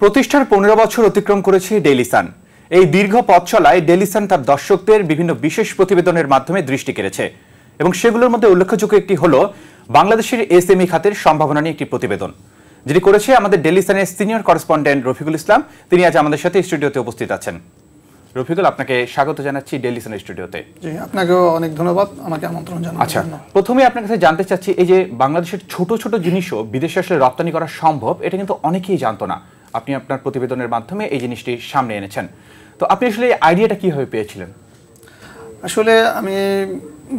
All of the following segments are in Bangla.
প্রতিষ্ঠার ১৫ বছর অতিক্রম করেছে ডেইলি সান। এই দীর্ঘ পথ চলায় ডেইলি সান তার দর্শকদের বিভিন্ন বিশেষ প্রতিবেদনের মাধ্যমে দৃষ্টি কেড়েছে এবং সেগুলোর মধ্যে উল্লেখযোগ্য একটি হলো বাংলাদেশের এসএমই খাতের সম্ভাবনা নিয়ে একটি প্রতিবেদন, যেটি করেছে আমাদের daily সানের senior correspondent Rafiqul Islam. তিনি আজ আমাদের সাথে স্টুডিওতে উপস্থিত আছেন। রফিকুল, আপনাকে স্বাগত জানাচ্ছি ডেইলি সানের স্টুডিওতে। জি, আপনাকেও অনেক ধন্যবাদ আমাকে আমন্ত্রণ জানানোর জন্য। আচ্ছা, প্রথমে আপনার কাছে জানতে চাচ্ছি, এই যে বাংলাদেশের ছোট ছোট জিনিসও বিদেশে আসলে রপ্তানি করা সম্ভব, এটা কিন্তু অনেকেই জানতো না। আপনি আপনার প্রতিবেদনের মাধ্যমে এই জিনিসটি সামনে এনেছেন। তো আপনি আসলে এই আইডিয়াটা কিভাবে পেয়েছিলেন? আসলে আমি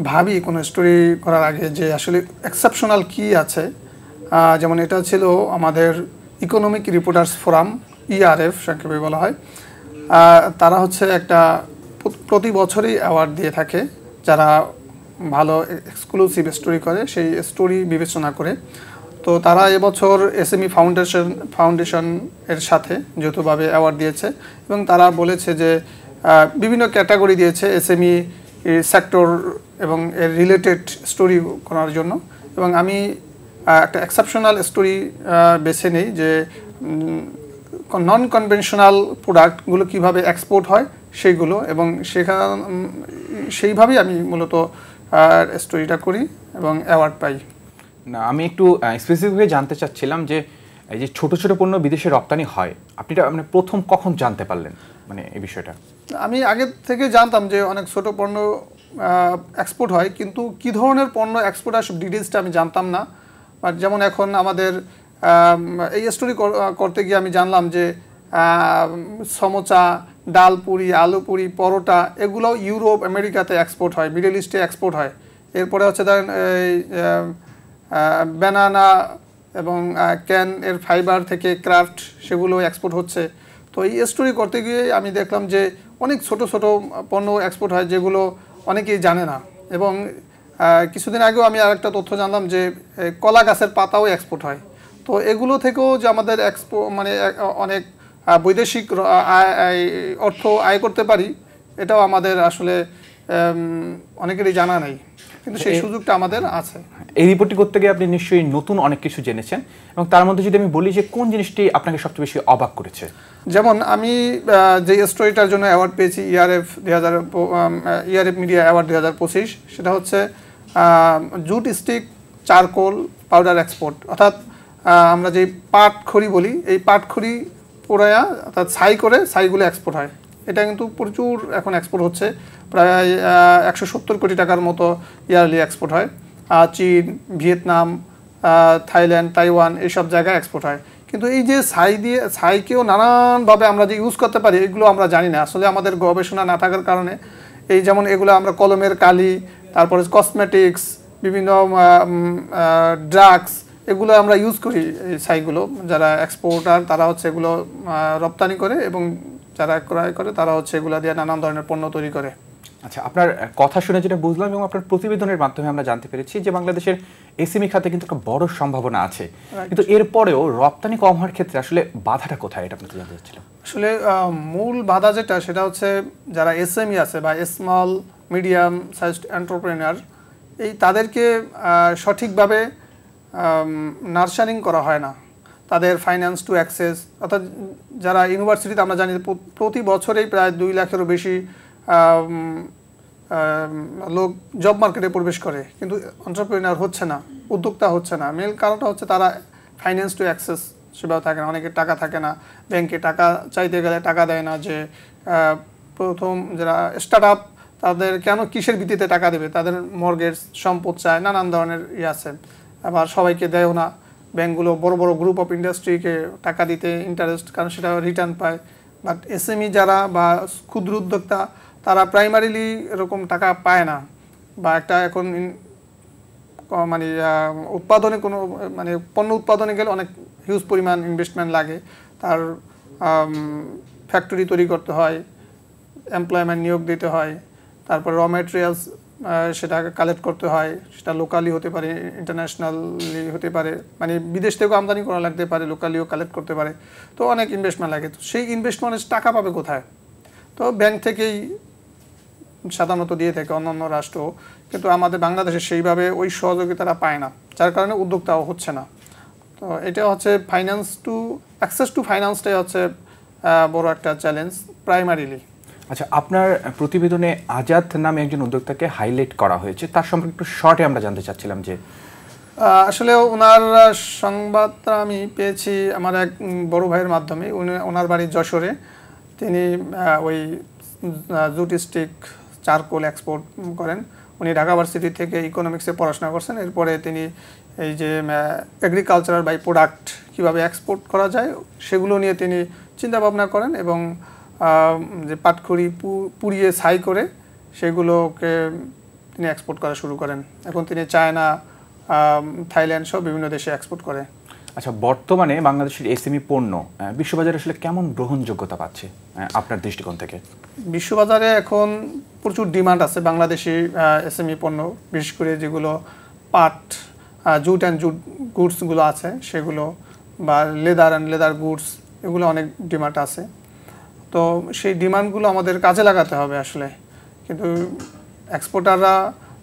ভাবি কোনো স্টোরি করার আগে যে আসলে এক্সেপশনাল কি আছে। যেমন এটা ছিল আমাদের ইকোনমিক রিপোর্টার্স ফোরাম, ইআরএফ সংক্ষেপে বলা হয়। তারা হচ্ছে একটা প্রতি বছরই অ্যাওয়ার্ড দিয়ে থাকে যারা ভালো এক্সক্লুসিভ স্টোরি করে, সেই স্টোরি বিবেচনা করে। তো তারা এবছর এসএমই ফাউন্ডেশন এর সাথে যৌথভাবে অ্যাওয়ার্ড দিয়েছে এবং তারা বলেছে যে বিভিন্ন ক্যাটাগরি দিয়েছে এসএমই সেক্টর এবং এর রিলেটেড স্টোরি করার জন্য। এবং আমি একটা এক্সেপশনাল স্টোরি বেছে নেই যে নন কনভেনশনাল প্রোডাক্টগুলো কীভাবে এক্সপোর্ট হয় সেইগুলো, এবং সেইভাবেই আমি মূলত স্টোরিটা করি এবং অ্যাওয়ার্ড পাই। না, আমি একটু স্পেসিফিকভাবে জানতে চাচ্ছিলাম যে এই যে ছোট ছোট পণ্য বিদেশে রপ্তানি হয়, আপনি মানে প্রথম কখন জানতে পারলেন মানে এই বিষয়টা? আমি আগে থেকে জানতাম যে অনেক ছোট পণ্য এক্সপোর্ট হয়, কিন্তু কী ধরনের পণ্য এক্সপোর্ট আসে ডিটেলসটা আমি জানতাম না। বাট যেমন এখন আমাদের এই স্টোরি করতে গিয়ে আমি জানলাম যে সমোচা, ডাল পুরি, আলু পুরি, পরোটা এগুলোও ইউরোপ আমেরিকাতে এক্সপোর্ট হয়, মিডল ইস্টে এক্সপোর্ট হয়। এরপরে হচ্ছে ধরেন এই ব্যানানা এবং ক্যান এর ফাইবার থেকে ক্রাফট, সেগুলো এক্সপোর্ট হচ্ছে। তো এই স্টোরি করতে গিয়ে আমি দেখলাম যে অনেক ছোট ছোট পণ্য এক্সপোর্ট হয় যেগুলো অনেকেই জানে না। এবং কিছুদিন আগেও আমি আরেকটা তথ্য জানলাম যে কলা গাছের পাতাও এক্সপোর্ট হয়। তো এগুলো থেকেও যে আমাদের মানে অনেক বৈদেশিক অর্থ আয় করতে পারি, এটাও আমাদের আসলে অনেকেরই জানা নেই, কিন্তু সেই সুযোগটা আমাদের আছে। এই রিপোর্টটি করতে গিয়ে আপনি নিশ্চয়ই নতুন অনেক কিছু জেনেছেন, এবং তার মধ্যে যদি আমি বলি যে কোন জিনিসটি আপনাকে সবচেয়ে বেশি অবাক করেছে? যেমন আমি যে স্টোরিটার জন্য অ্যাওয়ার্ড পেয়েছি ইআরএফ মিডিয়া অ্যাওয়ার্ড 2025, সেটা হচ্ছে jute stick charcoal powder export. অর্থাৎ আমরা যে পাটখড়ি বলি, এই পাটখড়ি পোড়ায়া অর্থাৎ ছাই করে ছাইগুলো এক্সপোর্ট হয়। এটা কিন্তু প্রচুর এখন এক্সপোর্ট হচ্ছে, প্রায় 170 কোটি টাকার মতো ইয়ারলি এক্সপোর্ট হয়। চীন, ভিয়েতনাম, থাইল্যান্ড, তাইওয়ান এইসব জায়গায় এক্সপোর্ট হয়। কিন্তু এই যে ছাইকেও নানানভাবে আমরা যে ইউজ করতে পারি, এগুলো আমরা জানি না। আসলে আমাদের গবেষণা না থাকার কারণে এই যেমন এগুলো আমরা কলমের কালি, তারপরে কসমেটিক্স, বিভিন্ন ড্রাগস, এগুলো আমরা ইউজ করি। এই ছাইগুলো যারা এক্সপোর্টার তারা হচ্ছে এগুলো রপ্তানি করে, এবং যারা ক্রয় করে তারা হচ্ছে এগুলো দিয়ে নানান ধরনের পণ্য তৈরি করে। আচ্ছা, আপনার কথা শুনে যেটা বুঝলাম এবং আপনার প্রতিবেদনের মাধ্যমে আমরা জানতে পেরেছি যে বাংলাদেশের এসএমই খাতে কিন্তু একটা বড় সম্ভাবনা আছে, কিন্তু এরপরেও রপ্তানি কম হওয়ার ক্ষেত্রে আসলে বাধাটা কোথায়, এটা আপনাকে জানতে চাচ্ছিলাম। আসলে মূল বাধা যেটা, সেটা হচ্ছে যারা এসএমই আছে বা স্মল মিডিয়াম সাইজড এন্টারপ্রেনার, এই তাদেরকে সঠিকভাবে নার্সারিং করা হয় না। তাদের ফাইন্যান্স টু অ্যাক্সেস, অর্থাৎ যারা ইউনিভার্সিটিতে আমরা জানি প্রতি বছরেই প্রায় 2 লাখেরও বেশি লোক জব মার্কেটে প্রবেশ করে, কিন্তু এন্টারপ্রেনার হচ্ছে না, উদ্যোক্তা হচ্ছে না। মেন কারণটা হচ্ছে তারা ফাইন্যান্স টু অ্যাক্সেস সেভাবে থাকে না। অনেকের টাকা থাকে না, ব্যাংকে টাকা চাইতে গেলে টাকা দেয় না। যে প্রথম যারা স্টার্ট আপ, তাদের কেন কিসের ভিত্তিতে টাকা দেবে, তাদের মর্গেজ, সম্পদ চায়, নানান ধরনের আছে। আবার সবাইকে দেয়ও না ব্যাংকগুলো, বড় বড় গ্রুপ অফ ইন্ডাস্ট্রিকে টাকা দিতে ইন্টারেস্ট, কারণ সেটা রিটার্ন পায়। বাট এসএমই যারা বা ক্ষুদ্র উদ্যোক্তা, তারা প্রাইমারিলি এরকম টাকা পায় না, বা একটা এখন মানে উৎপাদনে কোনো মানে পণ্য উৎপাদনে গেলে অনেক হিউজ পরিমাণ ইনভেস্টমেন্ট লাগে। তার ফ্যাক্টরি তৈরি করতে হয়, এমপ্লয়মেন্ট নিয়োগ দিতে হয়, তারপর র ম্যাটেরিয়ালস সেটা কালেক্ট করতে হয়, সেটা লোকালি হতে পারে, ইন্টারন্যাশনালি হতে পারে, মানে বিদেশ থেকেও আমদানি করা লাগতে পারে, লোকালিও কালেক্ট করতে পারে। তো অনেক ইনভেস্টমেন্ট লাগে। তো সেই ইনভেস্টমেন্টের টাকা পাবে কোথায়? তো ব্যাংক থেকেই সাধারণত দিয়ে থাকে অন্যান্য রাষ্ট্র, কিন্তু আমাদের বাংলাদেশে সেইভাবে ওই সহযোগিতাটা পায় না, যার কারণে উদ্যোক্তাও হচ্ছে না। তো এটা হচ্ছে অ্যাক্সেস টু ফাইন্যান্সটাই হচ্ছে বড় একটা চ্যালেঞ্জ প্রাইমারিলি। আচ্ছা, আপনার প্রতিবেদনে আজাদ নামে একজন উদ্যোক্তাকে হাইলাইট করা হয়েছে, তার সম্পর্কে একটু শর্টে আমরা জানতে চাচ্ছিলাম যে আসলে ওনার সংবাদটা আমি পেয়েছি আমার এক বড় ভাইয়ের মাধ্যমে। ওনার বাড়ি যশোরে। তিনি ওই জুট স্টিক চারকোল এক্সপোর্ট করেন। উনি ঢাকা ভার্সিটি থেকে ইকোনমিক্সে পড়াশোনা করছেন। এরপরে তিনি এই যে এগ্রিকালচারাল বাই প্রোডাক্ট কীভাবে এক্সপোর্ট করা যায় সেগুলো নিয়ে তিনি চিন্তা ভাবনা করেন এবং যে পাটখড়ি পুড়িয়ে ছাই করে সেগুলোকে তিনি এক্সপোর্ট করা শুরু করেন। এখন তিনি চায়না, থাইল্যান্ড সহ বিভিন্ন দেশে এক্সপোর্ট করে। আচ্ছা, বর্তমানে বাংলাদেশের এসএমই পণ্য বিশ্ববাজারে আসলে কেমন গ্রহণযোগ্যতা পাচ্ছে আপনার দৃষ্টিকোণ থেকে? বিশ্ববাজারে এখন প্রচুর ডিমান্ড আছে বাংলাদেশি এসএমই পণ্য, বিশেষ করে যেগুলো পাট, জুট অ্যান্ড জুট গুডসগুলো আছে সেগুলো, বা লেদার গুডস, এগুলো অনেক ডিমান্ড আছে। তো সেই ডিমান্ডগুলো আমাদের কাজে লাগাতে হবে আসলে। কিন্তু এক্সপোর্টাররা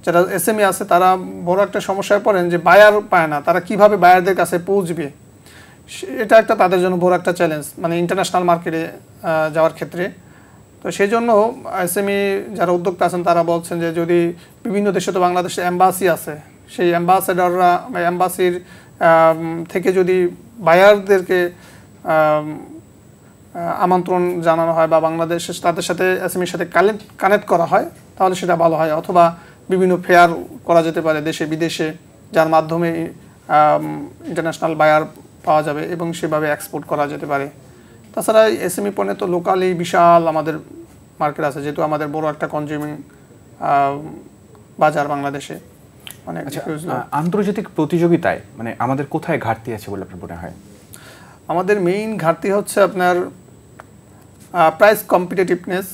যারা এসএমই আছে তারা বড় একটা সমস্যায় পড়েন যে বায়ার পায় না। তারা কিভাবে বায়ারদের কাছে পৌঁছবে, এটা একটা তাদের জন্য বড় একটা চ্যালেঞ্জ, মানে ইন্টারন্যাশনাল মার্কেটে যাওয়ার ক্ষেত্রে। তো সেই জন্য এসএমই যারা উদ্যোক্তা আছেন তারা বলছেন যে যদি বিভিন্ন দেশে, তো বাংলাদেশে এম্বাসি আছে, সেই অ্যাম্বাসেডররা বা এম্বাসির থেকে যদি বায়ারদেরকে আমন্ত্রণ জানানো হয় বা বাংলাদেশের তাদের সাথে এসএমইর সাথে কানেক্ট করা হয় তাহলে সেটা ভালো হয়। অথবা বিভিন্ন ফেয়ার করা যেতে পারে দেশে বিদেশে, যার মাধ্যমে ইন্টারন্যাশনাল বায়ার পাওয়া যাবে এবং সেভাবে এক্সপোর্ট করা যেতে পারে। তাছাড়া এসএমই পণ্যে তো লোকালি বিশাল আমাদের মার্কেট আছে, যেহেতু আমাদের বড় একটা কনজিউমিং বাজার বাংলাদেশে অনেক। আন্তর্জাতিক প্রতিযোগিতায় মানে আমাদের কোথায় ঘাটতি আছে বলে আপনার মনে হয়? আমাদের মেইন ঘাটতি হচ্ছে আপনার প্রাইস কম্পিটিটিভনেস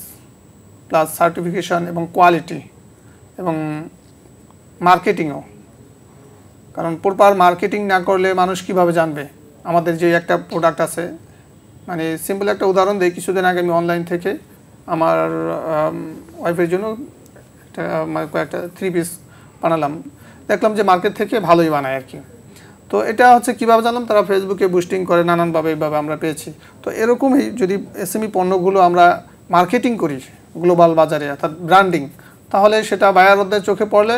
প্লাস সার্টিফিকেশন এবং কোয়ালিটি এবং মার্কেটিংও। কারণ প্রপার মার্কেটিং না করলে মানুষ কিভাবে জানবে আমাদের যে একটা প্রোডাক্ট আছে। মানে সিম্পল একটা উদাহরণ দিই, কিছুদিন আগে আমি অনলাইন থেকে আমার ওয়াইফের জন্য কয়েকটা 3 পিস বানালাম, দেখলাম যে মার্কেট থেকে ভালোই বানায় আর কি। তো এটা হচ্ছে কীভাবে জানলাম, তারা ফেসবুকে বুস্টিং করে নানানভাবে, এইভাবে আমরা পেয়েছি। তো এরকমই যদি এসএমই পণ্যগুলো আমরা মার্কেটিং করি গ্লোবাল বাজারে, অর্থাৎ ব্র্যান্ডিং, তাহলে সেটা বায়ারদের চোখে পড়লে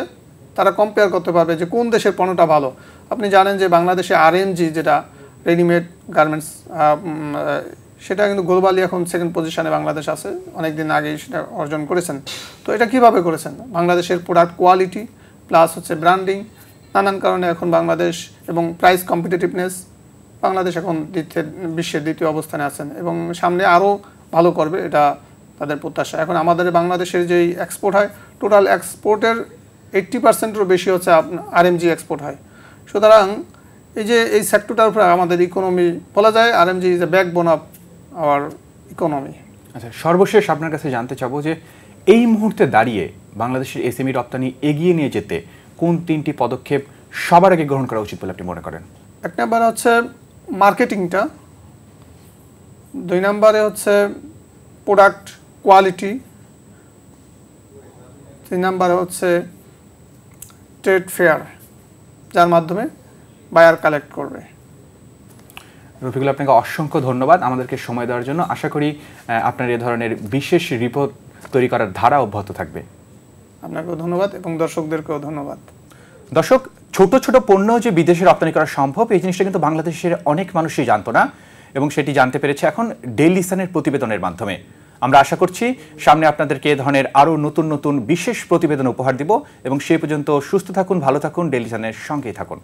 তারা কম্পেয়ার করতে পারবে যে কোন দেশের পণ্যটা ভালো। আপনি জানেন যে বাংলাদেশে আরএমজি যেটা রেডিমেড গার্মেন্টস, সেটা কিন্তু গ্লোবালি এখন 2nd পজিশনে বাংলাদেশ আছে, অনেক দিন আগেই সেটা অর্জন করেছেন। তো এটা কিভাবে করেছেন? বাংলাদেশের প্রোডাক্ট কোয়ালিটি প্লাস হচ্ছে ব্র্যান্ডিং, নানান কারণে এখন বাংলাদেশ এবং প্রাইস কম্পিটিটিভনেস, বাংলাদেশ এখন বিশ্বের 2য় অবস্থানে আছেন এবং সামনে আরও ভালো করবে, এটা তাদের প্রত্যাশা। এখন আমাদের বাংলাদেশের যেই এক্সপোর্ট হয়, টোটাল এক্সপোর্টের 80%-এরও বেশি হচ্ছে আরএমজি এক্সপোর্ট হয়। সুতরাং এই সেক্টরটার উপরে আমাদের ইকোনমি, বলা যায় RMG is a backbone of our economy. আচ্ছা, সর্বশেষ আপনার কাছে জানতে চাবো যে এই মুহূর্তে দাঁড়িয়ে বাংলাদেশের এসএমই রপ্তানি এগিয়ে নিয়ে যেতে কোন 3টি পদক্ষেপ সবার আগে গ্রহণ করা উচিত বলে আপনি মনে করেন? 1 নম্বরে হচ্ছে মার্কেটিংটা, 2 নম্বরে হচ্ছে প্রোডাক্ট কোয়ালিটি, 3 নম্বরে হচ্ছে ট্রেড ফেয়ার, যার মাধ্যমে বায়ার কালেক্ট করবে। রফিকুল, আপনাকে অসংখ্য ধন্যবাদ আমাদেরকে সময় দেওয়ার জন্য। আশা করি আপনার এ ধরনের বিশেষ রিপোর্ট তৈরি করার ধারা অব্যাহত থাকবে। আপনাকেও ধন্যবাদ এবং দর্শকদেরকেও ধন্যবাদ। দর্শক, ছোট ছোট পণ্য যে বিদেশে রপ্তানি করা সম্ভব, এই জিনিসটা কিন্তু বাংলাদেশের অনেক মানুষই জানতো না এবং সেটি জানতে পেরেছে এখন ডেইলি সানের প্রতিবেদনের মাধ্যমে। আমরা আশা করছি সামনে আপনাদেরকে এ ধরনের আরও নতুন নতুন বিশেষ প্রতিবেদন উপহার দিব এবং সেই পর্যন্ত সুস্থ থাকুন, ভালো থাকুন, ডেইলি সানের সঙ্গেই থাকুন।